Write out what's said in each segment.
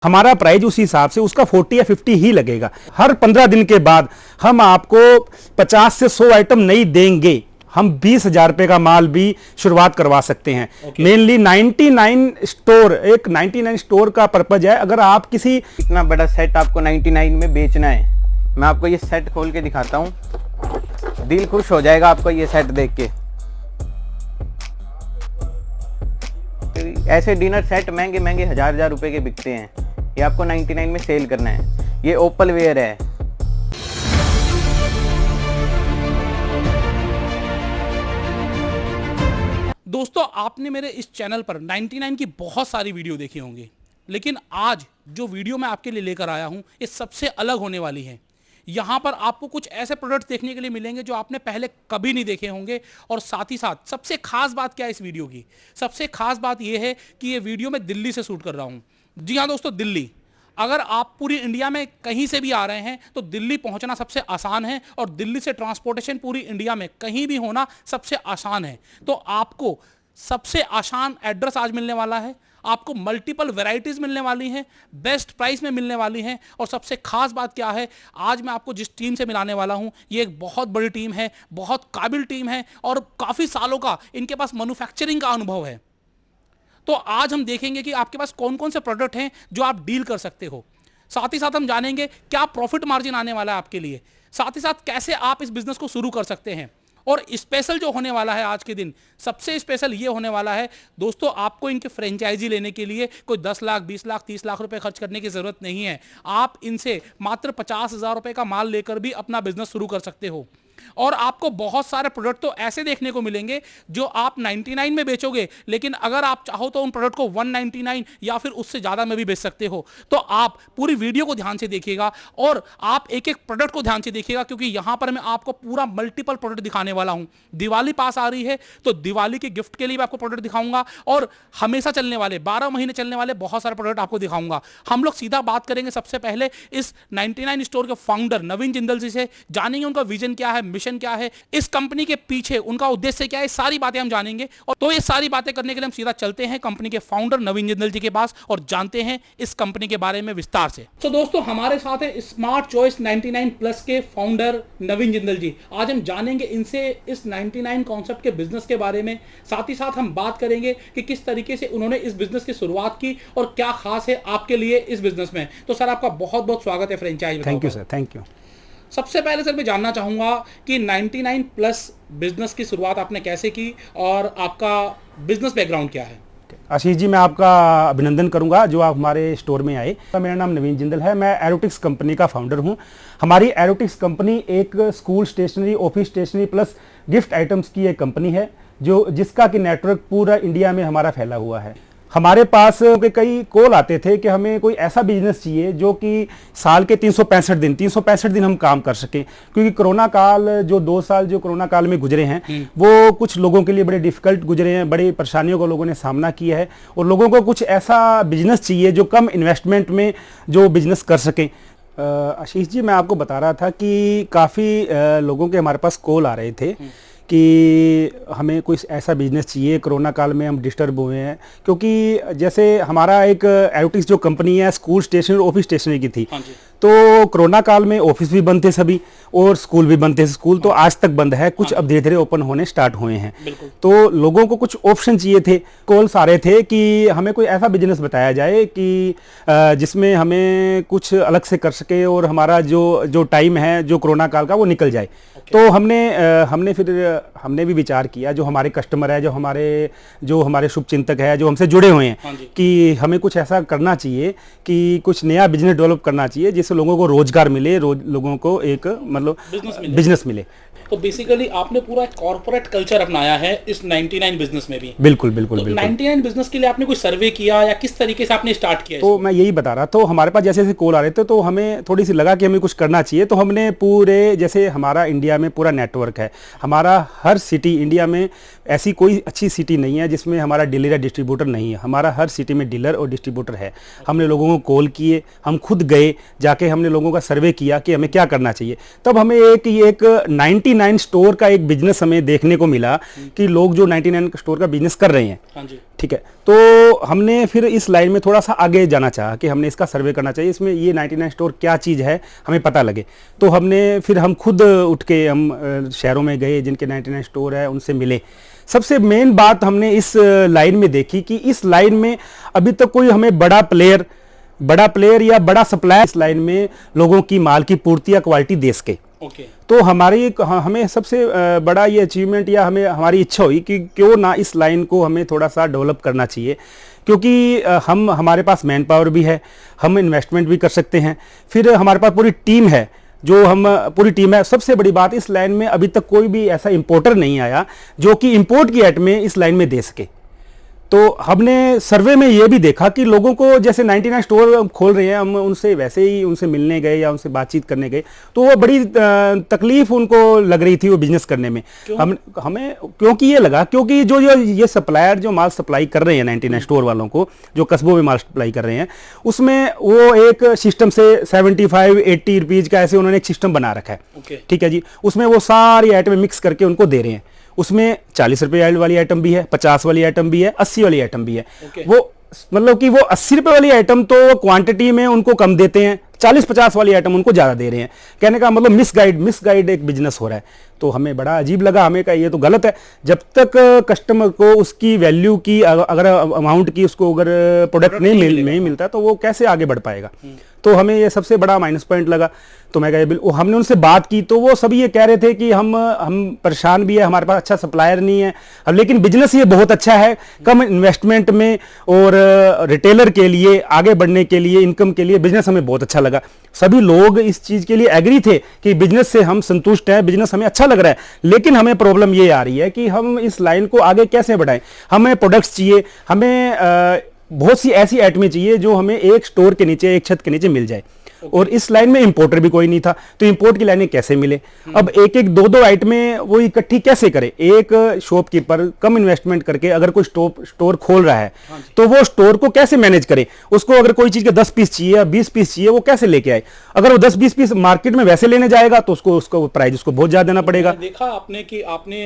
हमारा प्राइस उस हिसाब से उसका 40 या 50 ही लगेगा। हर 15 दिन के बाद हम आपको 50 से 100 आइटम नहीं देंगे। हम 20,000 रुपए का माल भी शुरुआत करवा सकते हैं। मेनली 99 स्टोर, एक 99 स्टोर का पर्पज है। अगर आप किसी इतना बड़ा सेट आपको 99 में बेचना है, मैं आपको ये सेट खोल के दिखाता हूँ, दिल खुश हो जाएगा आपको ये सेट देख के। ऐसे डिनर सेट महंगे महंगे हजार रुपए के बिकते हैं, ये आपको 99 में सेल करना है। ये ओपल वेयर है। दोस्तों, आपने मेरे इस चैनल पर 99 की बहुत सारी वीडियो देखी होंगी, लेकिन आज जो वीडियो मैं आपके लिए लेकर आया हूं ये सबसे अलग होने वाली है। यहाँ पर आपको कुछ ऐसे प्रोडक्ट्स देखने के लिए मिलेंगे जो आपने पहले कभी नहीं देखे होंगे। और साथ ही साथ सबसे खास बात क्या है इस वीडियो की? सबसे खास बात यह है कि ये वीडियो मैं दिल्ली से शूट कर रहा हूँ। जी हाँ दोस्तों, दिल्ली। अगर आप पूरी इंडिया में कहीं से भी आ रहे हैं तो दिल्ली पहुंचना सबसे आसान है, और दिल्ली से ट्रांसपोर्टेशन पूरी इंडिया में कहीं भी होना सबसे आसान है। तो आपको सबसे आसान एड्रेस आज मिलने वाला है, आपको मल्टीपल वैरायटीज मिलने वाली हैं, बेस्ट प्राइस में मिलने वाली हैं। और सबसे खास बात क्या है, आज मैं आपको जिस टीम से मिलाने वाला हूं ये एक बहुत बड़ी टीम है, बहुत काबिल टीम है, और काफ़ी सालों का इनके पास मैन्युफैक्चरिंग का अनुभव है। तो आज हम देखेंगे कि आपके पास कौन कौन से प्रोडक्ट हैं जो आप डील कर सकते हो। साथ ही साथ हम जानेंगे क्या प्रॉफिट मार्जिन आने वाला है आपके लिए, साथ ही साथ कैसे आप इस बिजनेस को शुरू कर सकते हैं। और स्पेशल जो होने वाला है आज के दिन, सबसे स्पेशल ये होने वाला है दोस्तों, आपको इनके फ्रेंचाइजी लेने के लिए कोई 10 लाख 20 लाख 30 लाख रुपए खर्च करने की जरूरत नहीं है। आप इनसे मात्र 50,000 रुपए का माल लेकर भी अपना बिजनेस शुरू कर सकते हो। और आपको बहुत सारे प्रोडक्ट तो ऐसे देखने को मिलेंगे जो आप 99 में बेचोगे, लेकिन अगर आप चाहो तो उन प्रोडक्ट को 199 या फिर उससे ज़्यादा में भी बेच सकते हो। तो आप पूरी वीडियो को ध्यान से देखिएगा और आप एक एक प्रोडक्ट को ध्यान से देखिएगा, क्योंकि यहां पर मैं आपको पूरा मल्टीपल प्रोडक्ट दिखाने वाला हूं। दिवाली पास आ रही है तो दिवाली के गिफ्ट के लिए भी आपको प्रोडक्ट दिखाऊंगा, और हमेशा चलने वाले 12 महीने चलने वाले बहुत सारे प्रोडक्ट आपको दिखाऊंगा। हम लोग सीधा बात करेंगे सबसे पहले इस 99 स्टोर के फाउंडर नवीन जिंदल जी से। जानेंगे उनका विजन क्या है, मिशन क्या है, इस कंपनी के पीछे उनका उद्देश्य क्या है, सारी बातें हम जानेंगे। और तो ये सारी बातें करने के लिए हम सीधा चलते हैं कंपनी के फाउंडर नवीन जिंदल जी के पास और जानते हैं इस कंपनी के बारे में विस्तार से। तो दोस्तों, हमारे साथ है स्मार्ट चॉइस 99 प्लस के फाउंडर नवीन जिंदल जी। आज हम जानेंगे इनसे इस 99 कॉन्सेप्ट के बिजनेस के बारे में। साथ ही साथ हम बात करेंगे कि किस तरीके से उन्होंने इस बिजनेस की शुरुआत की और क्या खास है आपके लिए इस बिजनेस में। तो सर, आपका बहुत बहुत स्वागत है franchise. Thank you sir, thank you. सबसे पहले सर मैं जानना चाहूँगा कि 99 प्लस बिजनेस की शुरुआत आपने कैसे की और आपका बिजनेस बैकग्राउंड क्या है? आशीष जी, मैं आपका अभिनंदन करूंगा जो आप हमारे स्टोर में आए। मेरा नाम नवीन जिंदल है, मैं एरोटिक्स कंपनी का फाउंडर हूं। हमारी एरोटिक्स कंपनी एक school stationery, office stationery plus gift items की एक कंपनी है जिसका कि नेटवर्क पूरा इंडिया में हमारा फैला हुआ है। हमारे पास कई कॉल आते थे कि हमें कोई ऐसा बिजनेस चाहिए जो कि साल के 365 दिन हम काम कर सकें, क्योंकि कोरोना काल जो 2 साल जो कोरोना काल में गुजरे हैं वो कुछ लोगों के लिए बड़े डिफिकल्ट गुजरे हैं, बड़ी परेशानियों को लोगों ने सामना किया है, और लोगों को कुछ ऐसा बिजनेस चाहिए जो कम इन्वेस्टमेंट में जो बिजनेस कर सकें। आशीष जी, मैं आपको बता रहा था कि काफ़ी लोगों के हमारे पास कॉल आ रहे थे कि हमें कोई ऐसा बिजनेस चाहिए। कोरोना काल में हम डिस्टर्ब हुए हैं, क्योंकि जैसे हमारा एक एरोटिक्स जो कंपनी है स्कूल स्टेशनरी, ऑफिस स्टेशनरी की थी। तो कोरोना काल में ऑफिस भी बंद थे सभी और स्कूल भी बंद थे। स्कूल तो आज तक बंद है, कुछ अब धीरे धीरे ओपन होने स्टार्ट हुए हैं। तो लोगों को कुछ ऑप्शन चाहिए थे। कॉल्स आ रहे थे कि हमें कोई ऐसा बिजनेस बताया जाए कि जिसमें हमें कुछ अलग से कर सके और हमारा जो टाइम है जो कोरोना काल का वो निकल जाए। तो हमने भी विचार किया, जो हमारे कस्टमर है, जो हमारे शुभचिंतक है, जो हमसे जुड़े हुए हैं, कि हमें कुछ ऐसा करना चाहिए कि कुछ नया बिजनेस डेवलप करना चाहिए जिससे लोगों को रोजगार मिले, लोगों को एक मतलब बिजनेस मिले। तो बेसिकली आपने पूरा कॉर्पोरेट कल्चर अपनाया है इस 99 बिजनेस में भी। बिल्कुल। 99 बिजनेस के लिए आपने कोई सर्वे किया या किस तरीके से आपने स्टार्ट किया? तो मैं यही बता रहा, तो हमारे पास जैसे कॉल आ रहे थे तो हमें थोड़ी सी लगा कि हमें कुछ करना चाहिए। तो हमने पूरे, जैसे हमारा इंडिया में पूरा नेटवर्क है, हमारा हर सिटी इंडिया में ऐसी कोई अच्छी सिटी नहीं है जिसमें हमारा डीलर या डिस्ट्रीब्यूटर नहीं है। हमारा हर सिटी में डीलर और डिस्ट्रीब्यूटर है। हमने लोगों को कॉल किए, हम खुद गए, जाके हमने लोगों का सर्वे किया कि हमें क्या करना चाहिए। तब हमें एक 99 99 स्टोर का एक बिजनेस हमें देखने को मिला कि लोग जो 99 स्टोर का बिजनेस कर रहे हैं, हाँ जी, ठीक है, तो हमने फिर इस लाइन में थोड़ा सा आगे जाना चाहा कि हमने इसका सर्वे करना चाहिए, इसमें ये 99 स्टोर क्या चीज़ है हमें पता लगे। तो हम खुद उठ के हम शहरों में गए जिनके 99 स्टोर है, उनसे मिले। सबसे मेन बात हमने इस लाइन में देखी कि इस लाइन में अभी तक कोई हमें बड़ा प्लेयर या बड़ा सप्लायर इस लाइन में लोगों की माल की पूर्ति या क्वालिटी दे सके। ओके। तो हमें सबसे बड़ा ये अचीवमेंट या हमारी इच्छा हुई कि क्यों ना इस लाइन को हमें थोड़ा सा डेवलप करना चाहिए, क्योंकि हमारे पास मैन पावर भी है, हम इन्वेस्टमेंट भी कर सकते हैं, फिर हमारे पास पूरी टीम है, पूरी टीम है। सबसे बड़ी बात, इस लाइन में अभी तक कोई भी ऐसा इंपोर्टर नहीं आया जो कि इंपोर्ट की आइटमें इस लाइन में दे सके। तो हमने सर्वे में ये भी देखा कि लोगों को जैसे 99 स्टोर खोल रहे हैं, हम उनसे मिलने गए या उनसे बातचीत करने गए, तो वो बड़ी तकलीफ उनको लग रही थी वो बिजनेस करने में। हमें क्योंकि ये लगा, क्योंकि जो ये सप्लायर जो माल सप्लाई कर रहे हैं 99 स्टोर वालों को, जो कस्बों में माल सप्लाई कर रहे हैं, उसमें वो एक सिस्टम से 75-80 रुपीज़ का ऐसे उन्होंने एक सिस्टम बना रखा है, ठीक है जी। उसमें वो सारी आइटमें मिक्स करके उनको दे रहे हैं। उसमें 40 रुपए वाली आइटम भी है, 50 वाली आइटम भी है, 80 वाली आइटम भी है। वो मतलब कि वो 80 रुपए वाली आइटम तो क्वांटिटी में उनको कम देते हैं, 40-50 वाली आइटम उनको ज़्यादा दे रहे हैं। कहने का मतलब मिसगाइड एक बिजनेस हो रहा है। तो हमें बड़ा अजीब लगा, हमें कहा ये तो गलत है। जब तक कस्टमर को उसकी वैल्यू की, अगर अमाउंट की उसको अगर प्रोडक्ट नहीं मिलता तो वो कैसे आगे बढ़ पाएगा। तो हमें ये सबसे बड़ा माइनस पॉइंट लगा। तो मैं कहा, हमने उनसे बात की तो वो सभी ये कह रहे थे कि हम परेशान भी है, हमारे पास अच्छा सप्लायर नहीं है, अब लेकिन बिजनेस ये बहुत अच्छा है, कम इन्वेस्टमेंट में और रिटेलर के लिए आगे बढ़ने के लिए, इनकम के लिए बिजनेस हमें बहुत अच्छा लगा। सभी लोग इस चीज़ के लिए एग्री थे कि बिजनेस से हम संतुष्ट हैं, बिजनेस हमें अच्छा लग रहा है। लेकिन हमें प्रॉब्लम ये आ रही है कि हम इस लाइन को आगे कैसे बढ़ाएं। हमें प्रोडक्ट्स चाहिए, हमें बहुत सी ऐसी आइटमें चाहिए जो हमें एक स्टोर के नीचे, एक छत के नीचे मिल जाए। और इस लाइन में इंपोर्टर भी कोई नहीं था, तो इंपोर्ट की लाइनें कैसे मिले। अब एक दो आइटमें वो इकट्ठी कैसे करे। एक शॉपकीपर कम इन्वेस्टमेंट करके अगर कोई स्टोर खोल रहा है, तो वो स्टोर को कैसे मैनेज करे। उसको अगर कोई चीज के 10 पीस चाहिए या 20 पीस चाहिए, वो कैसे लेके आए। अगर वो 10-20 पीस मार्केट में वैसे लेने जाएगा तो उसको प्राइस उसको बहुत ज्यादा देना पड़ेगा। देखा आपने कि आपने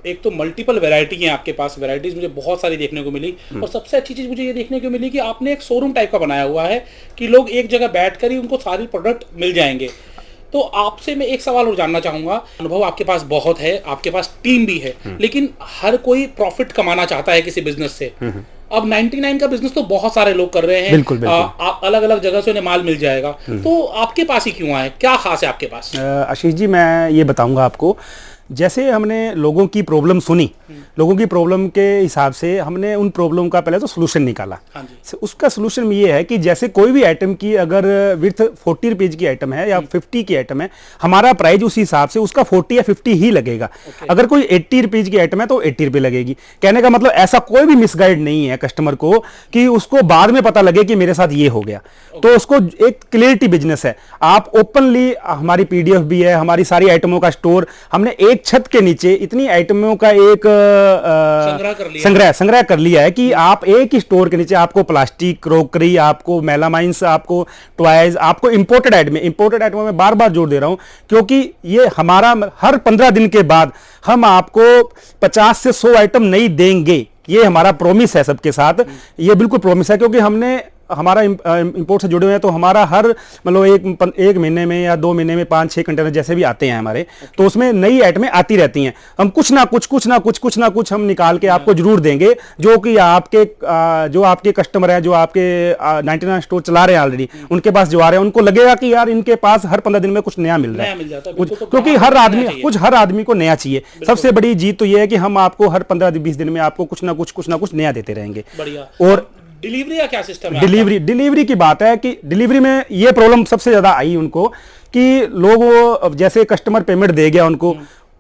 एक तो मल्टीपल वैरायटी है आपके पास, वैरायटीज मुझे बहुत सारी देखने को मिली। और सबसे अच्छी चीज मुझे ये देखने को मिली कि आपने एक शोरूम टाइप का बनाया हुआ है कि लोग एक जगह बैठकर ही उनको सारी प्रोडक्ट मिल जाएंगे। तो आपसे मैं एक सवाल और जानना चाहूंगा, अनुभव आपके पास बहुत है, आपके पास टीम भी है, लेकिन हर कोई प्रॉफिट कमाना चाहता है किसी बिजनेस से। अब 99 का बिजनेस तो बहुत सारे लोग कर रहे हैं, बिल्कुल। अलग अलग जगह से उन्हें माल मिल जाएगा, तो आपके पास ही क्यों आए, क्या खास है आपके पास? आशीष जी, मैं ये बताऊंगा आपको। जैसे हमने लोगों की प्रॉब्लम सुनी, लोगों की प्रॉब्लम के हिसाब से हमने उन प्रॉब्लम का पहले तो सोल्यूशन निकाला। उसका सोल्यूशन ये है कि जैसे कोई भी आइटम की अगर विथ 40 रुपीज की आइटम है या 50 की आइटम है, हमारा प्राइस उस हिसाब से उसका 40 या 50 ही लगेगा। अगर कोई 80 रुपीज की आइटम है तो 80 रुपये लगेगी। कहने का मतलब ऐसा कोई भी मिसगाइड नहीं है कस्टमर को कि उसको बाद में पता लगे कि मेरे साथ ये हो गया। तो उसको एक क्लियरिटी बिजनेस है। आप ओपनली, हमारी PDF भी है, हमारी सारी आइटमों का स्टोर, हमने एक छत के नीचे इतनी आइटमों का एक संग्रह कर लिया है कि आप एक ही स्टोर के नीचे आपको प्लास्टिक, क्रोकरी, आपको मेलामाइंस, आपको टॉयज, आपको इंपोर्टेड आइटमों में बार बार जोर दे रहा हूं, क्योंकि ये हमारा हर 15 दिन के बाद हम आपको 50 से 100 आइटम नहीं देंगे। ये हमारा प्रॉमिस है सबके साथ, ये बिल्कुल प्रॉमिस है, क्योंकि हमने हमारा इंपोर्ट से जुड़े हुए हैं। तो हमारा हर मतलब एक महीने में या 2 महीने में 5-6 कंटेनर जैसे भी आते हैं हमारे, तो उसमें नई आइटमें आती रहती हैं। हम कुछ ना कुछ हम निकाल के आपको जरूर देंगे, जो कि आपके कस्टमर हैं, जो आपके 99 स्टोर चला रहे हैं ऑलरेडी, उनके पास जो आ रहे हैं उनको लगेगा कि यार इनके पास हर 15 दिन में कुछ नया मिल रहा है, क्योंकि हर आदमी को नया चाहिए। सबसे बड़ी जीत तो ये है कि हम आपको हर 15-20 दिन में आपको कुछ ना कुछ नया देते रहेंगे। और डिलीवरी का क्या सिस्टम है? डिलीवरी की बात है कि डिलीवरी में ये प्रॉब्लम सबसे ज्यादा आई उनको कि लोग, वो जैसे कस्टमर पेमेंट दे गया उनको,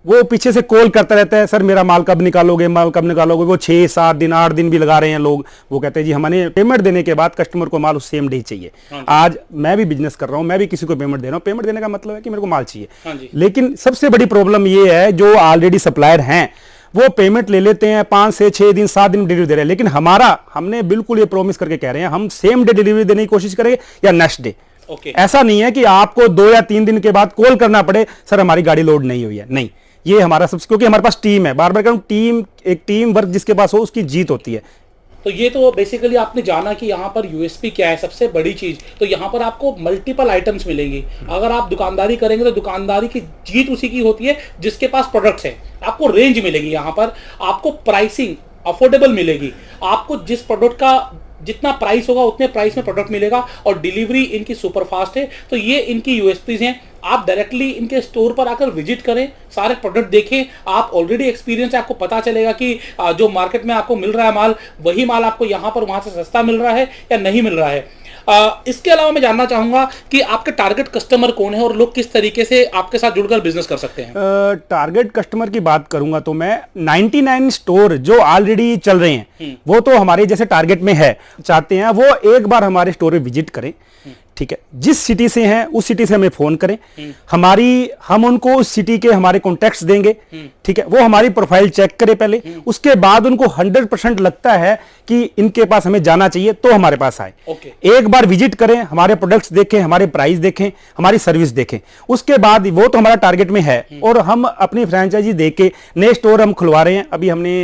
वो पीछे से कॉल करता रहता है, सर मेरा माल कब निकालोगे। वो 6-7 दिन 8 दिन भी लगा रहे हैं लोग। वो कहते हैं जी हमें पेमेंट देने के बाद कस्टमर को माल उस सेम डे चाहिए। आज मैं भी बिजनेस कर रहा हूं, मैं भी किसी को पेमेंट दे रहा हूं, पेमेंट देने का मतलब है कि मेरे को माल चाहिए। लेकिन सबसे बड़ी प्रॉब्लम ये है, जो ऑलरेडी सप्लायर हैं वो पेमेंट ले लेते हैं, 5 से 6 दिन 7 दिन डिलीवरी दे रहे हैं। लेकिन हमने बिल्कुल ये प्रॉमिस करके कह रहे हैं, हम सेम डे डिलीवरी देने की कोशिश करेंगे या नेक्स्ट डे। ऐसा नहीं है कि आपको 2 या 3 दिन के बाद कॉल करना पड़े, सर हमारी गाड़ी लोड नहीं हुई है। नहीं, ये हमारा सबसे, क्योंकि हमारे पास टीम है, बार बार कहूँ टीम, एक टीम वर्क जिसके पास हो उसकी जीत होती है। तो ये तो बेसिकली आपने जाना कि यहाँ पर यूएसपी क्या है, सबसे बड़ी चीज। तो यहाँ पर आपको मल्टीपल आइटम्स मिलेंगी। अगर आप दुकानदारी करेंगे तो दुकानदारी की जीत उसी की होती है जिसके पास प्रोडक्ट्स है। आपको रेंज मिलेगी, यहाँ पर आपको प्राइसिंग अफोर्डेबल मिलेगी। आपको जिस प्रोडक्ट का जितना प्राइस होगा उतने प्राइस में प्रोडक्ट मिलेगा, और डिलीवरी इनकी सुपर फास्ट है। तो ये इनकी यूएसपीज हैं। आप डायरेक्टली इनके स्टोर पर आकर विजिट करें, सारे प्रोडक्ट देखें। आप ऑलरेडी एक्सपीरियंस है, आपको पता चलेगा कि जो मार्केट में आपको मिल रहा है माल, वही माल आपको यहाँ पर वहाँ से सस्ता मिल रहा है या नहीं मिल रहा है। इसके अलावा मैं जानना चाहूंगा कि आपके टारगेट कस्टमर कौन है और लोग किस तरीके से आपके साथ जुड़कर बिजनेस कर सकते हैं। टारगेट कस्टमर की बात करूंगा तो मैं 99 स्टोर जो ऑलरेडी चल रहे हैं वो तो हमारे जैसे टारगेट में है, चाहते हैं वो एक बार हमारे स्टोर में विजिट करें। ठीक है, जिस सिटी से हैं उस सिटी से हमें फोन करें, हम उनको उस सिटी के हमारे कॉन्टैक्ट्स देंगे। ठीक है, वो हमारी प्रोफाइल चेक करें पहले, उसके बाद उनको 100% लगता है कि इनके पास हमें जाना चाहिए तो हमारे पास आए। एक बार विजिट करें, हमारे प्रोडक्ट्स देखें, हमारे प्राइस देखें, हमारी सर्विस देखें, उसके बाद वो तो हमारा टारगेट में है। और हम अपनी फ्रेंचाइजी देके नए स्टोर हम खुलवा रहे हैं। अभी हमने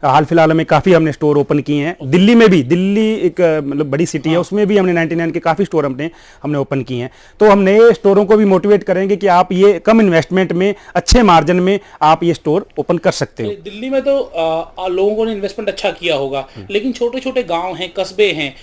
हाल फिलहाल में काफी हमने स्टोर ओपन किए हैं। दिल्ली में भी, दिल्ली एक मतलब बड़ी सिटी है, उसमें भी हमने 99 के काफी स्टोर हमने ओपन किए हैं। तो हम नए स्टोरों को भी मोटिवेट करेंगे कि आप ये कम इन्वेस्टमेंट में अच्छे मार्जिन में आप ये स्टोर ओपन कर सकते हो। दिल्ली में तो लोगों ने इन्वेस्टमेंट अच्छा किया होगा, लेकिन छोटे छोटे गांव हैं, कस्बे हैं,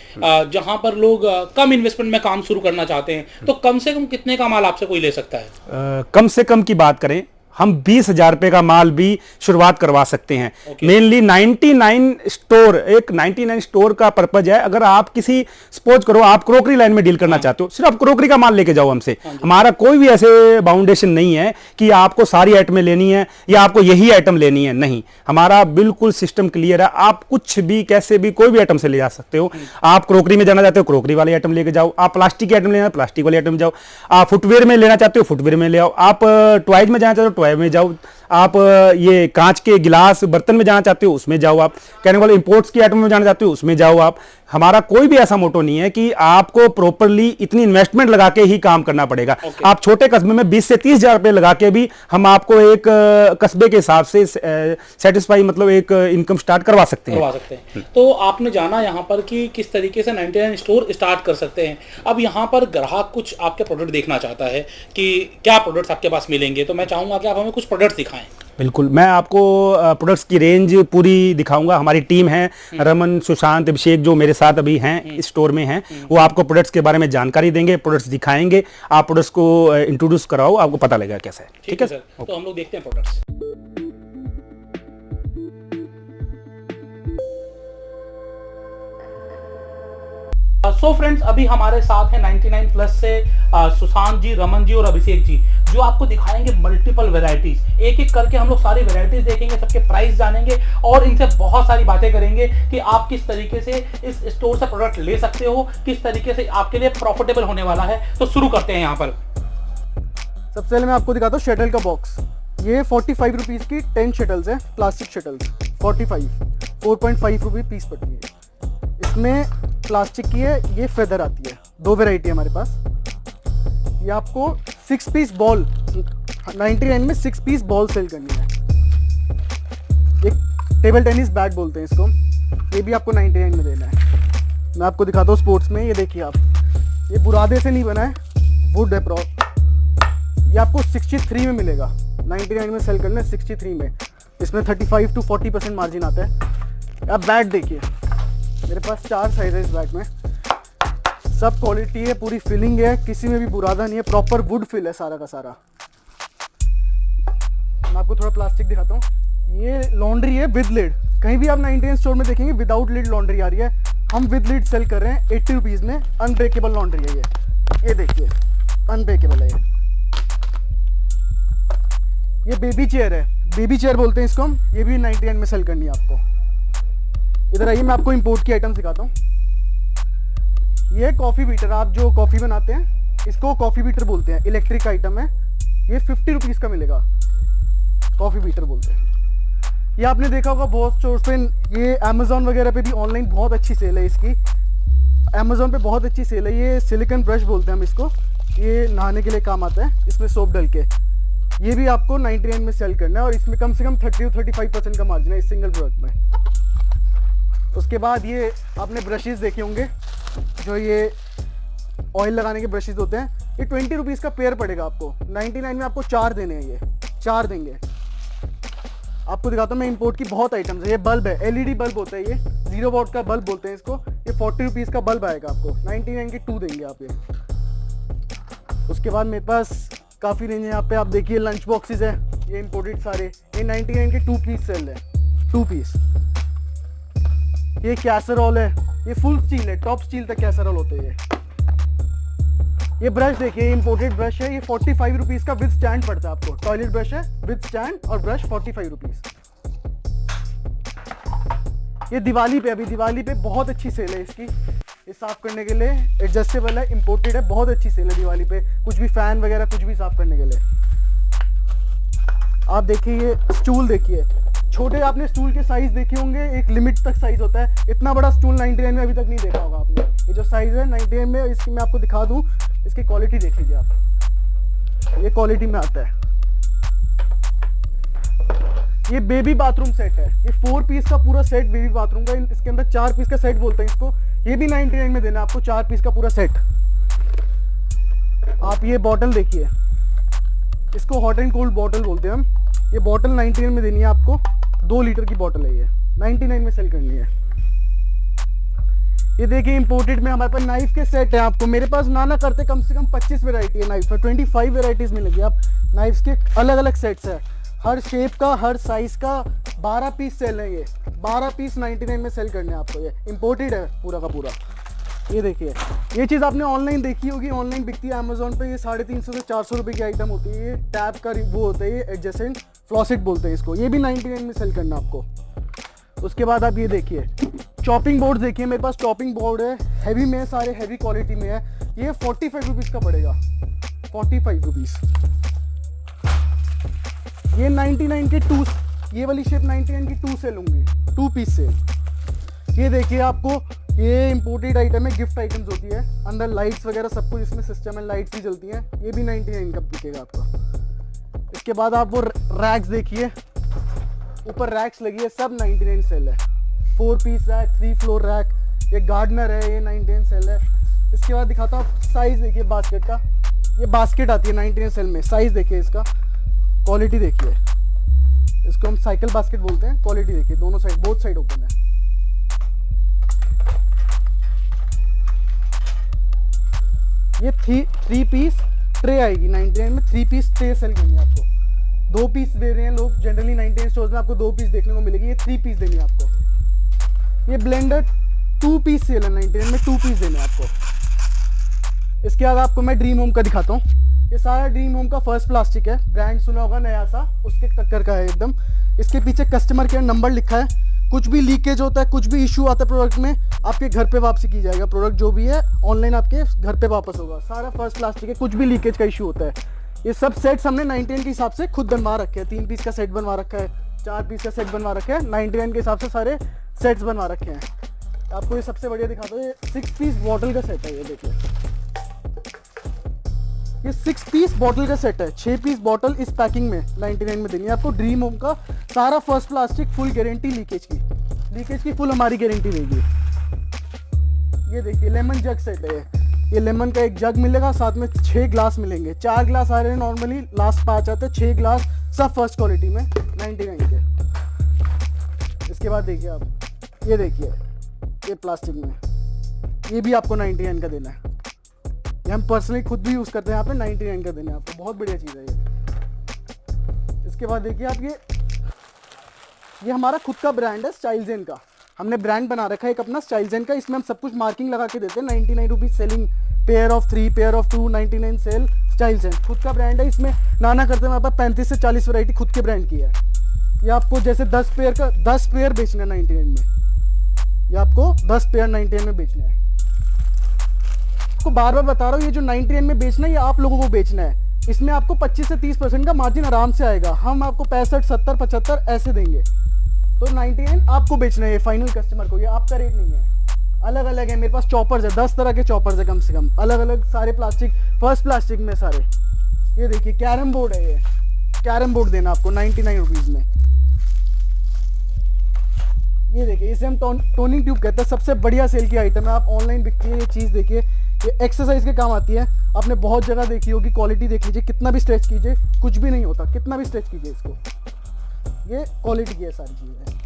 जहां पर लोग कम इन्वेस्टमेंट में काम शुरू करना चाहते हैं, तो कम से कम कितने का माल आपसे कोई ले सकता है? कम से कम की बात करें, हम 20,000 रुपए का माल भी शुरुआत करवा सकते हैं। मेनली 99 स्टोर, एक 99 स्टोर का पर्पज है, अगर आप किसी सपोज करो आप क्रोकरी लाइन में डील करना चाहते हो, सिर्फ आप क्रोकरी का माल लेके जाओ हमसे। हमारा कोई भी ऐसे बाउंडेशन नहीं है कि आपको सारी आइटमें लेनी है या आपको यही आइटम लेनी है, नहीं। हमारा बिल्कुल सिस्टम क्लियर है, आप कुछ भी कैसे भी कोई भी आइटम से ले जा सकते हो। आप क्रोकरी में जाना चाहते हो, क्रोकरी वाले आइटम लेके जाओ। आप प्लास्टिक की आइटम लेना, प्लास्टिक वाले आइटम जाओ। आप फुटवेयर में लेना चाहते हो, फुटवेयर में ले आओ। आप टॉयज में जाना चाहते हो, टॉय में जाओ। आप ये कांच के गिलास बर्तन में जाना चाहते हो, उसमें जाओ। आप कहने वाले इंपोर्ट्स की आइटम में जाना चाहते हो, उसमें जाओ आप। हमारा कोई भी ऐसा मोटो नहीं है कि आपको प्रॉपर्ली इतनी इन्वेस्टमेंट लगा के ही काम करना पड़ेगा। आप छोटे कस्बे में 20 से 30,000 रुपए लगा के भी हम आपको एक कस्बे के हिसाब से सेटिस्फाई, मतलब एक इनकम स्टार्ट करवा सकते हैं। तो आपने जाना यहाँ पर कि किस तरीके से 99 स्टोर स्टार्ट कर सकते हैं। अब यहाँ पर ग्राहक कुछ आपके प्रोडक्ट देखना चाहता है कि क्या प्रोडक्ट्स आपके पास मिलेंगे, तो मैं चाहूंगा कि आप हमें कुछ प्रोडक्ट्स दिखाएं। बिल्कुल, मैं आपको प्रोडक्ट्स की रेंज पूरी दिखाऊंगा। हमारी टीम है, रमन, सुशांत, अभिषेक, जो मेरे साथ अभी हैं इस स्टोर में हैं, वो आपको प्रोडक्ट्स के बारे में जानकारी देंगे, प्रोडक्ट्स दिखाएंगे। आप प्रोडक्ट्स को इंट्रोड्यूस कराओ, आपको पता लगेगा कैसा है। ठीक है सर, तो हम लोग देखते हैं प्रोडक्ट्स। सो फ्रेंड्स, अभी हमारे साथ है 99 प्लस से सुशांत जी, रमन जी और अभिषेक जी, जो आपको दिखाएंगे मल्टीपल वैरायटीज। एक एक करके हम लोग सारी वैरायटीज देखेंगे, सबके प्राइस जानेंगे और इनसे बहुत सारी बातें करेंगे कि आप किस तरीके से इस स्टोर से प्रोडक्ट ले सकते हो, किस तरीके से आपके लिए प्रॉफिटेबल होने वाला है। तो शुरू करते हैं। यहाँ पर सबसे पहले मैं आपको दिखाता हूँ शटल का बॉक्स। ये 45 रुपीज़ की 10 शटल्स है, प्लास्टिक शटल्स। 4.5 रुपये पीस पड़ती है। इसमें प्लास्टिक की है, ये फेदर आती है। 2 वैरायटी है हमारे पास। ये आपको 6 पीस बॉल 99 में 6 पीस बॉल सेल करनी है। एक टेबल टेनिस बैट बोलते हैं इसको, ये भी आपको 99 में देना है। मैं आपको दिखाता हूँ स्पोर्ट्स में। ये देखिए आप, ये बुरादे से नहीं बना है, वुड है प्रॉप। ये आपको 63 में मिलेगा। 99 में सेल करना है, 63 में। इसमें 35 to 40% मार्जिन आता है। आप बैट देखिए, मेरे पास 4 साइज है इस बैट में। सब क्वालिटी है, पूरी फिलिंग है, किसी में भी बुरादा नहीं है, प्रॉपर वुड फिल है सारा का सारा। मैं आपको थोड़ा प्लास्टिक दिखाता हूँ। ये लॉन्ड्री है विद लिड। कहीं भी आप 99 स्टोर में देखेंगे विदाउट लिड लॉन्ड्री आ रही है, हम विद लिड सेल कर रहे हैं 80 रुपीज़ में। अनब्रेकेबल लॉन्ड्री है ये देखिए, अनब्रेकेबल है ये बेबी चेयर है, बेबी चेयर बोलते हैं इसको हम। ये भी 99 में सेल करनी है आपको। इधर आइए, मैं आपको इंपोर्ट की आइटम दिखाता हूँ। ये कॉफ़ी बीटर, आप जो कॉफ़ी बनाते हैं इसको कॉफ़ी बीटर बोलते हैं, इलेक्ट्रिक आइटम है। ये 50 रुपीज़ का मिलेगा, कॉफ़ी बीटर बोलते हैं। ये आपने देखा होगा बहुत स्टोर्स पे, ये अमेज़ॉन वगैरह पे भी ऑनलाइन बहुत अच्छी सेल है इसकी। अमेज़ॉन पे बहुत अच्छी सेल है। ये सिलिकॉन ब्रश बोलते हैं हम इसको, ये नहाने के लिए काम आता है, इसमें सोप डल के। ये भी आपको 99 में सेल करना है और इसमें कम से कम 30-35% का मार्जिन है इस सिंगल प्रोडक्ट में। उसके बाद ये आपने ब्रशेस देखे होंगे, जो ये ऑयल लगाने के ब्रशेस होते हैं, ये 20 रुपीज़ का पेयर पड़ेगा आपको। 99 में आपको 4 देने हैं, ये 4 देंगे। आपको दिखाता हूँ मैं, इंपोर्ट की बहुत आइटम्स है। ये बल्ब है, एलईडी बल्ब होता है, ये 0 वॉट का बल्ब बोलते हैं इसको। ये 40 रुपीज़ का बल्ब आएगा आपको, 99 के 2 देंगे आप ये। उसके बाद मेरे पास काफ़ी रेंज है यहाँ पे। आप देखिए लंच बॉक्सेस है, ये इंपोर्टेड सारे, ये 99 के 2 पीस सेल है, 2 पीस। ये कैसरोल है, ये फुल स्टील है, टॉप स्टील तक कैसरोल होते हैं ये ब्रश देखिए, इंपोर्टेड ब्रश है, ये 45 रुपीज़ का विद स्टैंड पड़ता है आपको। टॉयलेट ब्रश है विद स्टैंड और ब्रश 45 रुपीज़। ये दिवाली पे, अभी दिवाली पे बहुत अच्छी सेल है इसकी। ये साफ करने के लिए एडजस्टेबल है, इंपोर्टेड है, बहुत अच्छी सेल है दिवाली पे। कुछ भी फैन वगैरह कुछ भी साफ करने के लिए। आप देखिए ये स्टूल देखिए, छोटे आपने स्टूल के साइज देखे होंगे, एक लिमिट तक साइज होता है। इतना बड़ा स्टूल 99 में अभी तक नहीं देखा होगा आपने। ये जो साइज है 99 में, इसकी मैं आपको दिखा दूं, इसकी क्वालिटी देख लीजिए आप, ये क्वालिटी में आता है। ये बेबी बाथरूम सेट है, ये 4 पीस का पूरा सेट बेबी बाथरूम का। इसके अंदर 4 पीस का सेट बोलते हैं इसको। ये भी 99 में देना आपको, 4 पीस का पूरा सेट। आप ये बॉटल देखिए, इसको हॉट एंड कोल्ड बॉटल बोलते हैं हम। ये बॉटल 99 में देनी है आपको, 2 लीटर की बॉटल है, ये 99 में सेल करनी है। ये देखिए इंपोर्टेड में हमारे पास नाइफ के सेट है। आपको मेरे पास ना करते कम से कम 25 वैरायटी है नाइफ में, 25 वेराइटीज मिलेगी। आप नाइफ्स के अलग अलग सेट्स है, हर शेप का, हर साइज का। 12 पीस सेल है, ये 12 पीस 99 में सेल करने हैं आपको। ये इंपोर्टेड है पूरा का पूरा। ये देखिए, ये चीज़ आपने ऑनलाइन देखी होगी, ऑनलाइन बिकती है अमेजोन पे। ये 350 से 400 रुपये की आइटम होती है। ये टैप का वो होता है, ये एडजेसेंट फ्लॉसेट बोलते हैं इसको। ये भी 99 में सेल करना आपको। उसके बाद आप ये देखिए चॉपिंग बोर्ड देखिए, मेरे पास चॉपिंग बोर्ड है, हैवी में, सारे हैवी क्वालिटी में है। ये 45 रुपीज़ का पड़ेगा, 45 रुपीज़। ये 99 के 2, ये वाली शेप 99 की 2 सेल होंगी, 2 पीस सेल। ये देखिए आपको, ये इंपोर्टेड आइटम है, गिफ्ट आइटम्स होती है। अंदर लाइट्स वगैरह सब कुछ इसमें सिस्टम है, लाइट्स भी जलती हैं। ये भी 99 का बिकेगा आपका। इसके बाद आप वो रैक्स देखिए, ऊपर रैक्स लगी है, सब 99 सेल है। 4 पीस रैक, 3 फ्लोर रैक, ये गार्डनर है, ये 99 सेल है। इसके बाद दिखाता हूँ साइज़ देखिए बास्केट का। ये बास्केट आती है 99 सेल में। साइज़ देखिए इसका, क्वालिटी देखिए, इसको हम साइकिल बास्केट बोलते हैं। क्वालिटी देखिए, दोनों साइड, बोथ साइड ओपन है। ये 3 पीस ट्रे आएगी 99 में, 3 पीस ट्रे सेल करनी है आपको। 2 पीस दे रहे हैं लोग जनरली 99 स्टोर्स में, आपको 2 पीस देखने को मिलेगी। ये 3 पीस देनी है आपको। ये ब्लेंडर 2 पीस सेल है 99 में, 2 पीस देने हैं आपको। इसके बाद आपको मैं ड्रीम होम का दिखाता हूँ। ये सारा ड्रीम होम का फर्स्ट प्लास्टिक है, ब्रांड सुना होगा नया सा, उसके टक्कर का है एकदम। इसके पीछे कस्टमर केयर नंबर लिखा है। कुछ भी लीकेज होता है, कुछ भी इशू आता है प्रोडक्ट में, आपके घर पे वापसी की जाएगा। प्रोडक्ट जो भी है ऑनलाइन आपके घर पे वापस होगा। सारा फर्स्ट प्लास्टिक है, कुछ भी लीकेज का इशू होता है। ये सब सेट्स हमने 99 के हिसाब से खुद बनवा रखे हैं। 3 पीस का सेट बनवा रखा है, 4 पीस का सेट बनवा रखा है, 99 के हिसाब से सारे सेट्स बनवा रखे हैं। आपको ये सबसे बढ़िया दिखाता हूँ, ये 6 पीस बॉटल का सेट है। ये देखिए, ये 6 पीस बॉटल का सेट है। 6 पीस बॉटल इस पैकिंग में 99 में देनी है आपको। ड्रीम होम का सारा first plastic, full guarantee leakage की फुल हमारी गारंटी रहेगी। ये देखिए लेमन जग सेट है। ये लेमन का एक जग मिलेगा, साथ में 6 ग्लास मिलेंगे। 4 ग्लास आ रहे हैं नॉर्मली, लास्ट 5 आते हैं, 6 ग्लास सब फर्स्ट क्वालिटी में 99 के। इसके बाद देखिए आप, ये देखिए ये प्लास्टिक में, ये भी आपको 99 का देना है। ये हम पर्सनली खुद भी यूज़ करते हैं, यहाँ पे 99 का देना है आपको। बहुत बढ़िया चीज़ है ये। इसके बाद देखिए आप, ये हमारा खुद का ब्रांड है स्टाइलजेन का। हमने ब्रांड बना रखा है एक अपना स्टाइलजेन का। इसमें हम सब कुछ मार्किंग लगा के देते हैं। 99 rupees selling, pair of 3, pair of 2, 99 sale. Stylegen खुद का ब्रांड है। इसमें नाना करते हैं, हमारे पास 35 से 40 वैरायटी खुद के ब्रांड की है। ये आपको जैसे 10 पेयर बेचना है 99 में, ये आपको 10 पेयर 99 में बेचना है। आपको बार बार बता रहा हूँ, ये जो 99 में बेचना है ये आप लोगों को बेचना है। इसमें आपको 25 से 30% का मार्जिन आराम से आएगा। हम आपको 65, 70, 75 ऐसे देंगे। तो 99 आपको बेचना है, ये फाइनल कस्टमर को, ये आपका रेट नहीं है। अलग अलग है, मेरे पास चॉपर्स है, 10 तरह के चॉपर्स है कम से कम, अलग अलग सारे प्लास्टिक, फर्स्ट प्लास्टिक में सारे। ये देखिए कैरम बोर्ड है, ये कैरम बोर्ड देना आपको 99 रुपीज़ में। ये देखिए, इसे हम टोनिंग ट्यूब कहते हैं, सबसे बढ़िया सेल की आइटम है। आप ऑनलाइन बिकती है ये चीज़, देखिए ये एक्सरसाइज के काम आती है। आपने बहुत जगह देखी होगी, क्वालिटी देख लीजिए, कितना भी स्ट्रेच कीजिए कुछ भी नहीं होता, कितना भी स्ट्रेच कीजिए इसको, ये क्वालिटी की है सारी चीज़ें।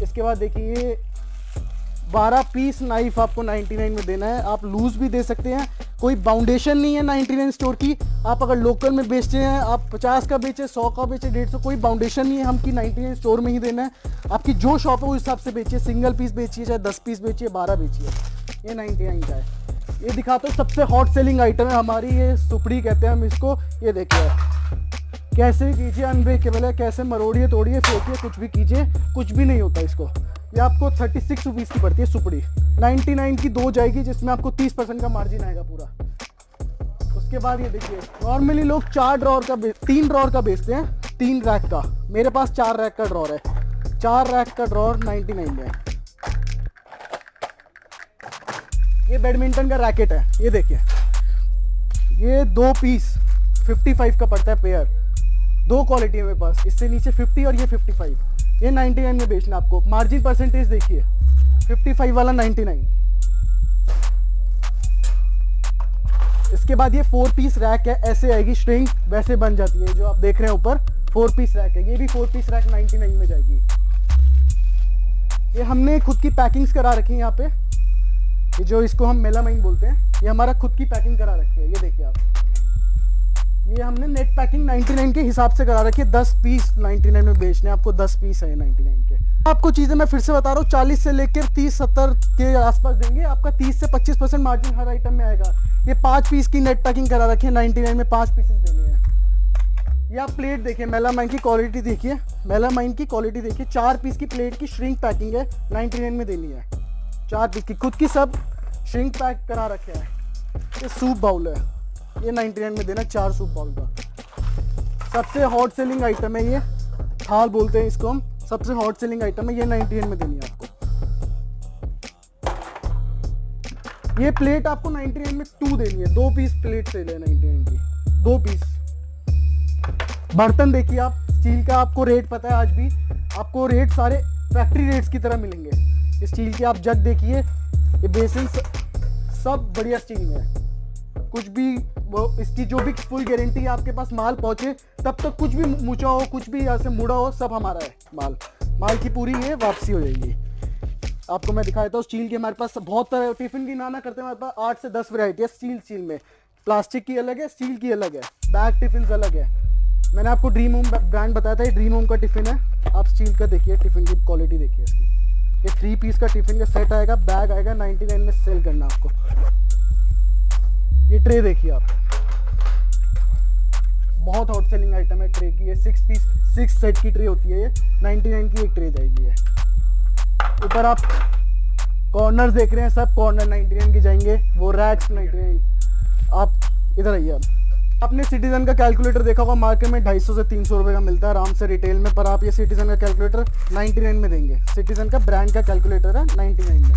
इसके बाद देखिए ये 12 पीस नाइफ आपको 99 में देना है। आप लूज भी दे सकते हैं, कोई बाउंडेशन नहीं है 99 स्टोर की। आप अगर लोकल में बेचते हैं, आप 50 का बेचे, 100 का बेचे, 150, कोई बाउंडेशन नहीं है हम कि 99 स्टोर में ही देना है। आपकी जो शॉप है उस हिसाब से बेचिए, सिंगल पीस बेचिए, चाहे 10 पीस बेचिए, 12 बेचिए। ये 99 का है। ये दिखाता हूँ, सबसे हॉट सेलिंग आइटम है हमारी, ये सुपड़ी कहते हैं हम इसको। ये देखिए कैसे कीजिए, अनब्रेकेबल है, कैसे मरोड़िए तोड़िए फेंकिए, कुछ भी कीजिए, कुछ भी नहीं होता इसको। ये आपको 36 रुपीज़ की पड़ती है सुपड़ी। 99 की 2 जाएगी, जिसमें आपको 30% का मार्जिन आएगा पूरा। उसके बाद ये देखिए, नॉर्मली लोग 3 ड्रॉर का बेचते हैं, 3 रैक का। मेरे पास 4 रैक का ड्रॉर है, 4 रैक का ड्रॉर 99 में है। ये बैडमिंटन का रैकेट है, ये देखिए, ये 2 पीस 55 का पड़ता है पेयर। 2 क्वालिटी है मेरे पास, इससे नीचे 50 और ये 55। ये 99 में बेचना आपको। मार्जिन परसेंटेज देखिए, 55 वाला 99। इसके बाद ये 4 पीस रैक है, ऐसे आएगी श्रिंक, वैसे बन जाती है। जो आप देख रहे हैं ऊपर 4 पीस रैक है, ये भी 4 पीस रैक 99 में जाएगी। ये हमने खुद की पैकिंग्स करा रखी है यहाँ पे, ये जो इसको हम मेलामाइन बोलते हैं, ये हमारा खुद की पैकिंग करा रखी है। ये देखिए आप, ये हमने नेट पैकिंग 99 के हिसाब से करा रखी है। 10 पीस 99 में बेचने, आपको 10 पीस है 99 के। आपको चीज़ें मैं फिर से बता रहा हूँ, 40 से लेकर 30-70 के आसपास देंगे, आपका 30 से 25% मार्जिन हर आइटम में आएगा। ये 5 पीस की नेट पैकिंग करा रखी है, 99 में 5 पीसेस देने हैं। ये आप प्लेट देखिए, मेलामाइन की क्वालिटी देखिए, मेलामाइन की क्वालिटी देखिए, 4 पीस की प्लेट की श्रिंक पैकिंग है, 99 में देनी है। 4 पीस की खुद की सब श्रिंक पैक करा रखे हैं। ये सूप बाउल है, ये 99 में देना, 4 सूप बाउल का। सबसे हॉट सेलिंग आइटम है ये, थाल बोलते हैं इसको हम, सबसे हॉट सेलिंग आइटम है, ये 99 में देनी है आपको। ये प्लेट आपको 99 में 2 देनी है, 2 पीस प्लेट से ले 99 की, 2 पीस। बर्तन देखिए आप, स्टील का आपको रेट पता है, आज भी आपको रेट सारे फैक्ट्री रेट्स की तरह मिलेंगे। स्टील के आप जग देखिए, ये बेसिन सब बढ़िया स्टील में है, कुछ भी वो इसकी जो भी फुल गारंटी है, आपके पास माल पहुंचे तब तक कुछ भी मुचा हो, कुछ भी यहाँ से मुड़ा हो, सब हमारा है। माल की पूरी ये वापसी हो जाएगी। आपको मैं दिखा देता हूँ, स्टील के हमारे पास बहुत तरह, टिफिन की नाना करते हैं, हमारे पास 8 से 10 वैरायटी है स्टील में। प्लास्टिक की अलग है, स्टील की अलग है, बैग टिफिन अलग है। मैंने आपको ड्रीम होम ब्रांड बताया था, ये ड्रीम होम का टिफिन है। आप स्टील का देखिए, टिफिन की क्वालिटी देखिए इसकी। ये 3 पीस का टिफिन का सेट आएगा, बैग आएगा, 99 में सेल करना आपको। ये ट्रे देखिए आप, बहुत हॉट सेलिंग आइटम है ट्रे की। ये 6 सेट की ट्रे होती है, ये 99 की एक ट्रे जाएगी है। ऊपर आप कॉर्नर देख रहे हैं, सब कॉर्नर 99 के जाएंगे, वो रैक्स 99। आप इधर आइए, आपने सिटीजन का कैलकुलेटर देखा होगा, मार्केट में 250 से 300 रुपये का मिलता है आराम से रिटेल में, पर आप ये सिटीजन का कैलकुलेटर 99 में देंगे। सिटीजन का ब्रांड का कैलकुलेटर है 99 में।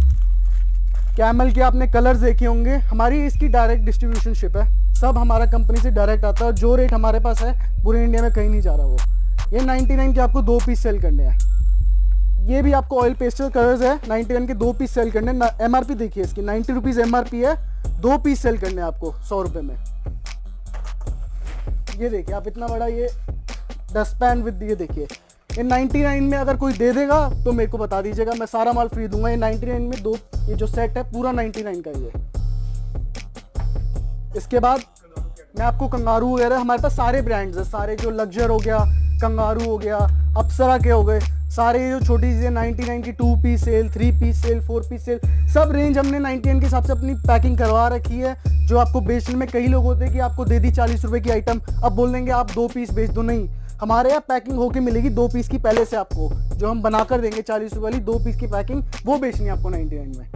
कैमल के आपने कलर्स देखे होंगे, हमारी इसकी डायरेक्ट डिस्ट्रीब्यूशनशिप है, सब हमारा कंपनी से डायरेक्ट आता है, और जो रेट हमारे पास है पूरे इंडिया में कहीं नहीं जा रहा वो। ये 99 के आपको 2 पीस सेल करने हैं। ये भी आपको ऑयल पेस्टल कलर्स है, 99 के 2 पीस सेल करने। MRP देखिए इसकी, 90 रुपीज़ MRP है, 2 पीस सेल करने हैं आपको 100 रुपये में। ये देखिए आप, इतना बड़ा ये डस्टपैन विद, ये देखिए, ये 99 में अगर कोई दे देगा तो मेरे को बता दीजिएगा, मैं सारा माल फ्री दूंगा। ये 99 में 2, ये जो सेट है पूरा 99 का ये। इसके बाद मैं आपको कंगारू वगैरह, हमारे पास सारे ब्रांड्स हैं, सारे जो लग्जर हो गया, कंगारू हो गया, अप्सरा के हो गए, सारे जो छोटी चीज़ें 99 की 2 piece sale, 3 piece sale, 4 piece sale, सब रेंज हमने 99 के हिसाब से अपनी पैकिंग करवा रखी है। जो आपको बेचने में, कई लोग होते हैं कि आपको दे दी 40 रुपये की आइटम, अब बोल देंगे आप 2 पीस बेच दो, नहीं, हमारे यहाँ पैकिंग होके मिलेगी 2 पीस की पहले से आपको, जो हम बनाकर देंगे 40 रुपये वाली 2 पीस की पैकिंग, वो बेचनी है आपको 99 में।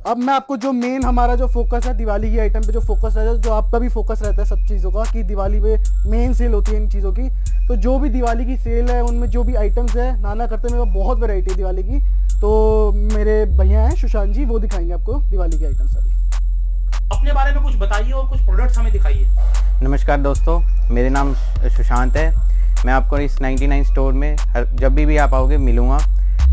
अब मैं आपको जो मेन हमारा जो फोकस है दिवाली की आइटम पे, जो फोकस रहता है, जो आपका भी फोकस रहता है सब चीज़ों का, कि दिवाली पे मेन सेल होती है इन चीज़ों की, तो जो भी दिवाली की सेल है उनमें जो भी आइटम्स है, नाना करते मेरे पास बहुत वैरायटी है दिवाली की, तो मेरे भैया हैं सुशांत जी, वो दिखाएंगे आपको दिवाली की आइटम सारी। अपने बारे में कुछ बताइए और कुछ प्रोडक्ट्स हमें दिखाइए। नमस्कार दोस्तों, मेरे नाम सुशांत है। मैं आपको इस 99 स्टोर में जब भी आप आओगे मिलूँगा।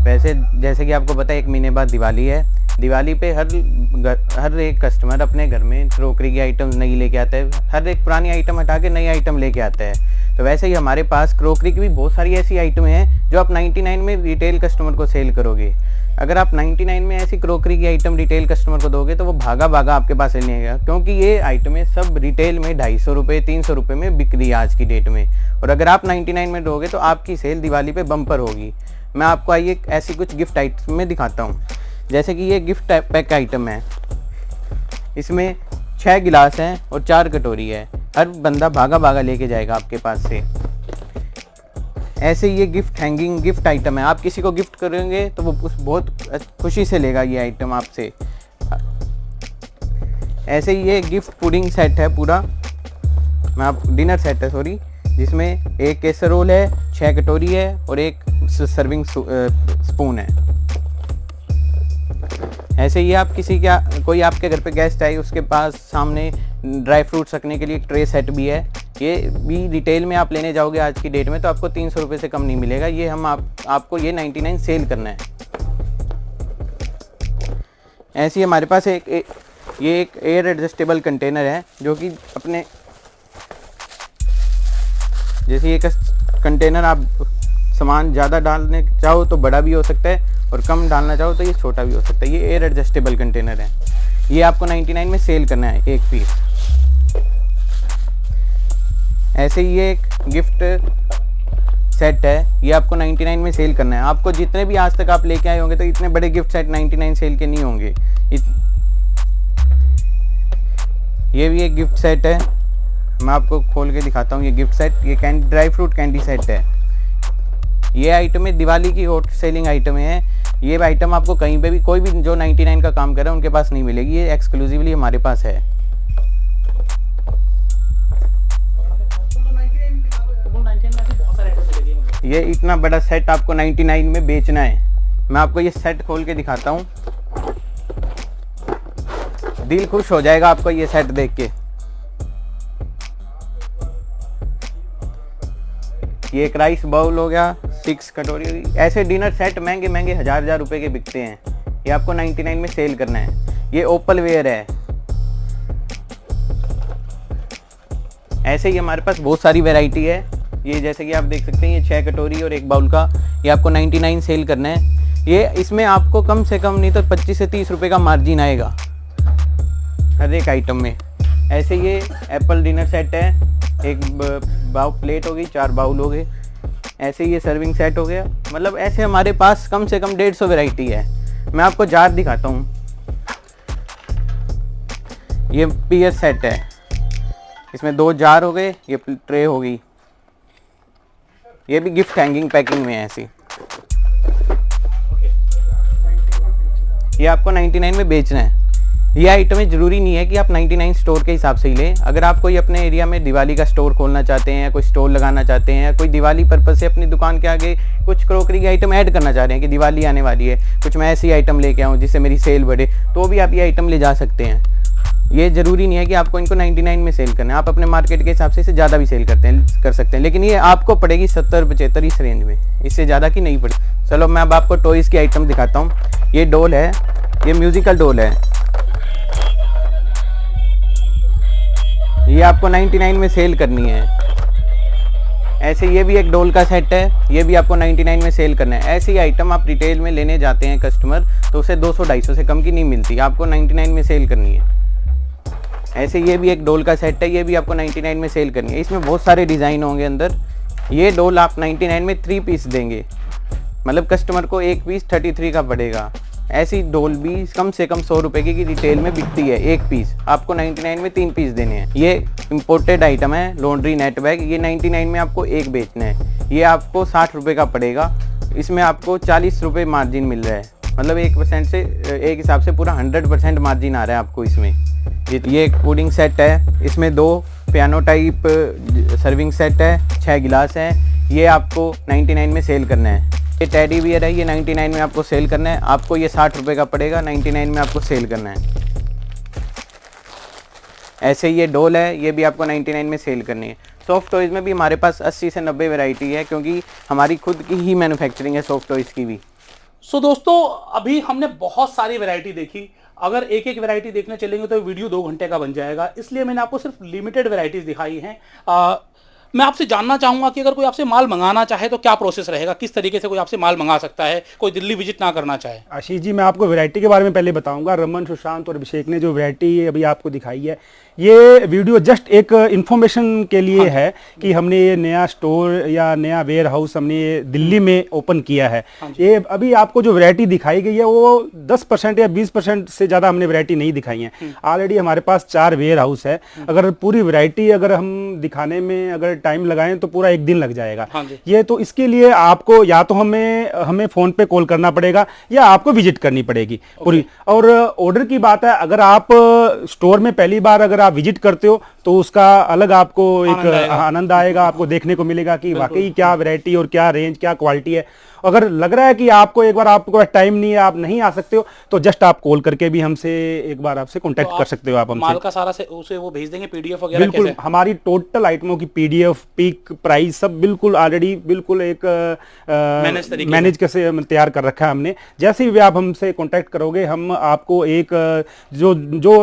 वैसे जैसे कि आपको पता है 1 महीने बाद दिवाली है। दिवाली पे हर एक कस्टमर अपने घर में क्रोकरी की आइटम नई लेके आता है, हर एक पुरानी आइटम हटा के नई आइटम लेके आता है। तो वैसे ही हमारे पास क्रोकरी की भी बहुत सारी ऐसी आइटम हैं जो आप 99 में रिटेल कस्टमर को सेल करोगे। अगर आप 99 में ऐसी क्रोकरी की आइटम रिटेल कस्टमर को दोगे तो वो भागा आपके पास सेल नहीं आएगा, क्योंकि ये आइटमें सब रिटेल में 250 रुपये 300 रुपये में बिक रही है आज की डेट में। और अगर आप 99 में दोगे तो आपकी सेल दिवाली पे बम्पर होगी। मैं आपको आइए ऐसी कुछ गिफ्ट आइटम में दिखाता हूँ। जैसे कि ये गिफ्ट पैक आइटम है, इसमें 6 गिलास हैं और 4 कटोरी है। हर बंदा भागा लेके जाएगा आपके पास से। ऐसे ये गिफ्ट हैंगिंग गिफ्ट आइटम है, आप किसी को गिफ्ट करेंगे तो वो बहुत खुशी से लेगा ये आइटम आपसे। ऐसे ये गिफ्ट पुडिंग सेट है पूरा, मैं आप डिनर सेट है सॉरी, जिसमें 1 कैसरोल है, 6 कटोरी है और 1 सर्विंग स्पून है। ऐसे ही आप कोई आपके घर पे गेस्ट आए, उसके पास सामने ड्राई फ्रूट्स रखने के लिए एक ट्रे सेट भी है। ये भी रिटेल में आप लेने जाओगे आज की डेट में तो आपको 300 रुपये से कम नहीं मिलेगा। ये हम आपको ये 99 सेल करना है। ऐसे ही हमारे पास ये एक एयर एडजस्टेबल कंटेनर है, जो कि अपने जैसे ये कंटेनर आप सामान ज़्यादा डालने चाहो तो बड़ा भी हो सकता है और कम डालना चाहो तो ये छोटा भी हो सकता है। ये एयर एडजस्टेबल कंटेनर है, ये आपको 99 में सेल करना है 1 पीस। ऐसे ही ये एक गिफ्ट सेट है, ये आपको 99 में सेल करना है। आपको जितने भी आज तक आप लेके आए होंगे तो इतने बड़े गिफ्ट सेट 99 सेल के नहीं होंगे। ये भी एक गिफ्ट सेट है, मैं आपको खोल के दिखाता हूँ। ये गिफ्ट सेट, ये ड्राई फ्रूट कैंडी सेट है। ये आइटमें दिवाली की हॉट सेलिंग आइटमें हैं। ये आइटम आपको कहीं पे भी कोई भी जो 99 का काम कर रहा है उनके पास नहीं मिलेगी, ये एक्सक्लूसिवली हमारे पास है। ये इतना बड़ा सेट आपको 99 में बेचना है। मैं आपको ये सेट खोल के दिखाता हूँ, दिल खुश हो जाएगा आपको ये सेट देख के। ये एक राइस बाउल हो गया, 6 कटोरी। ऐसे डिनर सेट महंगे 1000 रुपए के बिकते हैं, ये आपको 99 में सेल करना है। ये ओपल वेयर है। ऐसे ही हमारे पास बहुत सारी वैरायटी है। ये जैसे कि आप देख सकते हैं, ये 6 कटोरी और 1 बाउल का, ये आपको 99 सेल करना है। ये इसमें आपको कम से कम नहीं तो 25 से 30 रुपए का मार्जिन आएगा हर एक आइटम में। ऐसे ये एप्पल डिनर सेट है, 1 प्लेट हो गई, 4 बाउल हो गए। ऐसे ये सर्विंग सेट हो गया। मतलब ऐसे हमारे पास कम से कम 150 वैरायटी है। मैं आपको जार दिखाता हूँ। ये पियर सेट है, इसमें 2 जार हो गए, ये ट्रे हो गई। ये भी गिफ्ट हैंगिंग पैकिंग में है ऐसी। ये आपको 99 में बेचना है। ये आइटमें ज़रूरी नहीं है कि आप 99 स्टोर के हिसाब से ही लें। अगर आप कोई अपने एरिया में दिवाली का स्टोर खोलना चाहते हैं, कोई स्टोर लगाना चाहते हैं, कोई दिवाली पर्पज़ से अपनी दुकान के आगे कुछ क्रोकरी की आइटम ऐड करना चाह रहे हैं कि दिवाली आने वाली है, कुछ मैं ऐसी आइटम लेके आऊँ जिससे मेरी सेल बढ़े, तो भी आप ये आइटम ले जा सकते हैं। ये ज़रूरी नहीं है कि आपको इनको 99 में सेल करना है। आप अपने मार्केट के हिसाब से इसे ज़्यादा भी सेल कर सकते हैं, लेकिन ये आपको पड़ेगी 70-75 इस रेंज में, इससे ज़्यादा की नहीं पड़ेगी। चलो मैं अब आपको टॉयज़ की आइटम दिखाता हूँ। ये डोल है, ये म्यूज़िकल डोल है, ये आपको 99 में सेल करनी है। ऐसे ये भी एक डोल का सेट है, ये भी आपको 99 में सेल करना है। ऐसी आइटम आप रिटेल में लेने जाते हैं कस्टमर तो उसे 200-250 से कम की नहीं मिलती, आपको 99 में सेल करनी है। ऐसे ये भी एक डोल का सेट है, ये भी आपको 99 में सेल करनी है। इसमें बहुत सारे डिज़ाइन होंगे अंदर। ये डोल आप 99 में 3 पीस देंगे, मतलब कस्टमर को 1 पीस 33 का पड़ेगा। ऐसी डोल भी कम से कम 100 रुपये की रिटेल में बिकती है 1 पीस, आपको 99 में 3 पीस देने हैं। ये इम्पोर्टेड आइटम है, लॉन्ड्री नेट बैग, ये 99 में आपको 1 बेचना है। ये आपको 60 रुपये का पड़ेगा। इसमें आपको 40 रुपये मार्जिन मिल रहा है, मतलब 1% से एक हिसाब से पूरा 100% मार्जिन आ रहा है आपको इसमें। ये एक पुडिंग सेट है, इसमें 2 पियानो टाइप सर्विंग सेट है, 6 गिलास हैं। ये आपको 99 में सेल करना है। ये टेडी बियर है, ये 99 में आपको सेल करना है। आपको ये 60 रुपये का पड़ेगा, 99 में आपको सेल करना है। ऐसे ये डोल है, ये भी आपको 99 में सेल करनी है। सॉफ्ट टॉयज़ में भी हमारे पास 80 से 90 वैरायटी है, क्योंकि हमारी खुद की ही मैन्युफैक्चरिंग है सॉफ्ट टॉयज़ की भी। सो दोस्तों, अभी हमने बहुत सारी वैरायटी देखी। अगर एक एक वैरायटी देखने चलेंगे तो वीडियो 2 घंटे का बन जाएगा, इसलिए मैंने आपको सिर्फ लिमिटेड वैरायटीज दिखाई हैं। मैं आपसे जानना चाहूँगा कि अगर कोई आपसे माल मंगाना चाहे तो क्या प्रोसेस रहेगा, किस तरीके से कोई आपसे माल मंगा सकता है, कोई दिल्ली विजिट ना करना चाहे। आशीष जी, मैं आपको वैरायटी के बारे में पहले बताऊंगा। रमन, सुशांत और अभिषेक ने जो वैरायटी अभी आपको दिखाई है, ये वीडियो जस्ट एक इंफॉर्मेशन के लिए है कि हमने ये नया स्टोर या नया वेयर हाउस हमने ये दिल्ली में ओपन किया है। ये अभी आपको जो वैरायटी दिखाई गई है वो 10% या 20% से ज़्यादा हमने वैरायटी नहीं दिखाई है। ऑलरेडी हमारे पास 4 वेयर हाउस है। अगर पूरी वैरायटी अगर हम दिखाने में अगर टाइम लगाएं तो पूरा 1 दिन लग जाएगा। ये तो इसके लिए आपको या तो हमें फ़ोन पे कॉल करना पड़ेगा या आपको विजिट करनी पड़ेगी पूरी। और ऑर्डर की बात है, अगर आप स्टोर में पहली बार अगर आप विजिट करते हो तो उसका अलग आपको एक आनंद आएगा, आपको देखने को मिलेगा कि वाकई क्या वैरायटी और क्या रेंज, क्या क्वालिटी है। अगर लग रहा है कि आपको एक बार आपको टाइम नहीं है, आप नहीं आ सकते हो, तो जस्ट आप कॉल करके भी हमसे एक बार आपसे कांटेक्ट कर सकते हो। आप हमसे माल का सारा से उसे वो भेज देंगे पीडीएफ वगैरह? बिल्कुल, कैसे? हमारी टोटल आइटमों की पीडीएफ, पिक, प्राइस सब बिल्कुल ऑलरेडी बिल्कुल एक मैनेज कैसे तैयार कर रखा है हमने। जैसे भी आप हमसे कांटेक्ट करोगे, हम आपको एक जो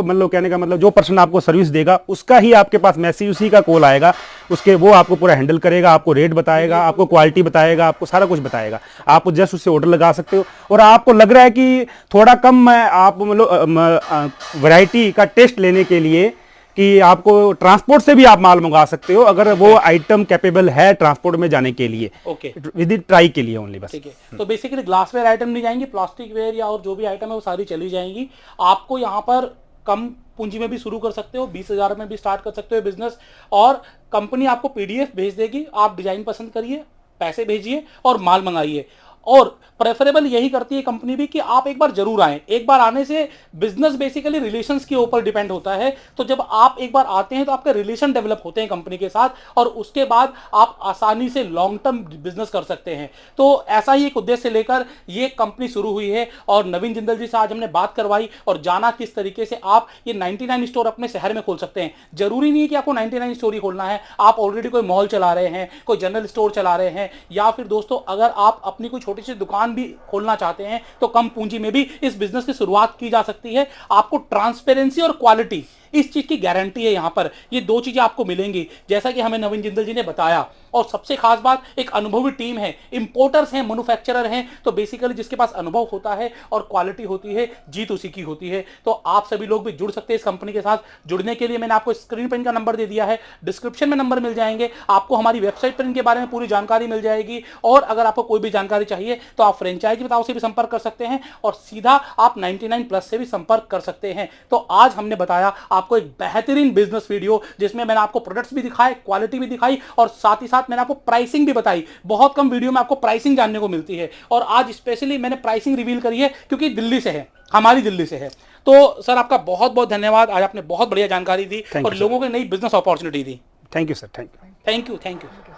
मतलब कहने का मतलब जो पर्सन आपको सर्विस देगा उसका ही आपके पास मैसेज, उसी का कॉल आएगा, उसके वो आपको पूरा हैंडल करेगा, आपको रेट बताएगा, आपको क्वालिटी बताएगा, आपको सारा कुछ बताएगा। आप जस्ट उससे ऑर्डर लगा सकते हो। और आपको लग रहा है कि थोड़ा कम में आप मतलब वैरायटी का टेस्ट लेने के लिए कि आपको ट्रांसपोर्ट से भी आप माल मंगा सकते हो, अगर वो आइटम कैपेबल है ट्रांसपोर्ट में जाने के लिए। ओके, विद ट्राई के लिए ओनली बस। ठीक है। तो बेसिकली ग्लासवेयर आइटम नहीं जाएंगी, प्लास्टिक वेयर या और जो भी आइटम है वो सारी चली जाएंगी। आपको यहाँ पर कम पूंजी में भी शुरू कर सकते हो, 20,000 में भी स्टार्ट कर सकते हो बिजनेस। और कंपनी आपको पीडीएफ भेज देगी, आप डिजाइन पसंद करिए, पैसे भेजिए और माल मंगाइए। और प्रेफरेबल यही करती है कंपनी भी कि आप एक बार जरूर आएं। एक बार आने से बिजनेस बेसिकली रिलेशंस के ऊपर डिपेंड होता है। तो जब आप एक बार आते हैं तो आपके रिलेशन डेवलप होते हैं कंपनी के साथ, और उसके बाद आप आसानी से लॉन्ग टर्म बिजनेस कर सकते हैं। तो ऐसा ही एक उद्देश्य लेकर ये कंपनी शुरू हुई है। और नवीन जिंदल जी से आज हमने बात करवाई और जाना किस तरीके से आप ये 99 स्टोर अपने शहर में खोल सकते हैं। जरूरी नहीं है कि आपको 99 स्टोर ही खोलना है। आप ऑलरेडी कोई मॉल चला रहे हैं, कोई जनरल स्टोर चला रहे हैं, या फिर दोस्तों अगर आप अपनी कोई छोटी सी दुकान भी खोलना चाहते हैं तो कम पूंजी में भी इस बिजनेस की शुरुआत की जा सकती है। आपको ट्रांसपेरेंसी और क्वालिटी, इस चीज की गारंटी है। यहां पर ये 2 चीजें आपको मिलेंगी, जैसा कि हमें नवीन जिंदल जी ने बताया। और सबसे खास बात, एक अनुभवी टीम है, इंपोर्टर्स हैं, मैन्युफैक्चरर हैं। तो बेसिकली जिसके पास अनुभव होता है और क्वालिटी होती है, जीत उसी की होती है। तो आप सभी लोग भी जुड़ सकते हैं इस कंपनी के साथ। जुड़ने के लिए मैंने आपको स्क्रीन पर इनका नंबर दे दिया है, डिस्क्रिप्शन में नंबर मिल जाएंगे। आपको हमारी वेबसाइट पर इनके बारे में पूरी जानकारी मिल जाएगी। और अगर आपको कोई भी जानकारी चाहिए तो आप फ्रेंचाइजी बताओ से भी संपर्क कर सकते हैं, और सीधा आप 99+ से भी संपर्क कर सकते हैं। तो आज हमने बताया आपको एक बेहतरीन बिजनेस वीडियो, जिसमें मैंने आपको प्रोडक्ट्स भी दिखाए, क्वालिटी भी दिखाई, और साथ ही साथ मैंने आपको प्राइसिंग भी बताई। बहुत कम वीडियो में आपको प्राइसिंग जानने को मिलती है, और आज स्पेशली मैंने प्राइसिंग रिवील करी है क्योंकि दिल्ली से है, हमारी दिल्ली से है। तो सर आपका बहुत बहुत धन्यवाद, आज आपने बहुत बढ़िया जानकारी दी और लोगों को नई business opportunity the. Thank you sir, thank you. Thank you, thank you.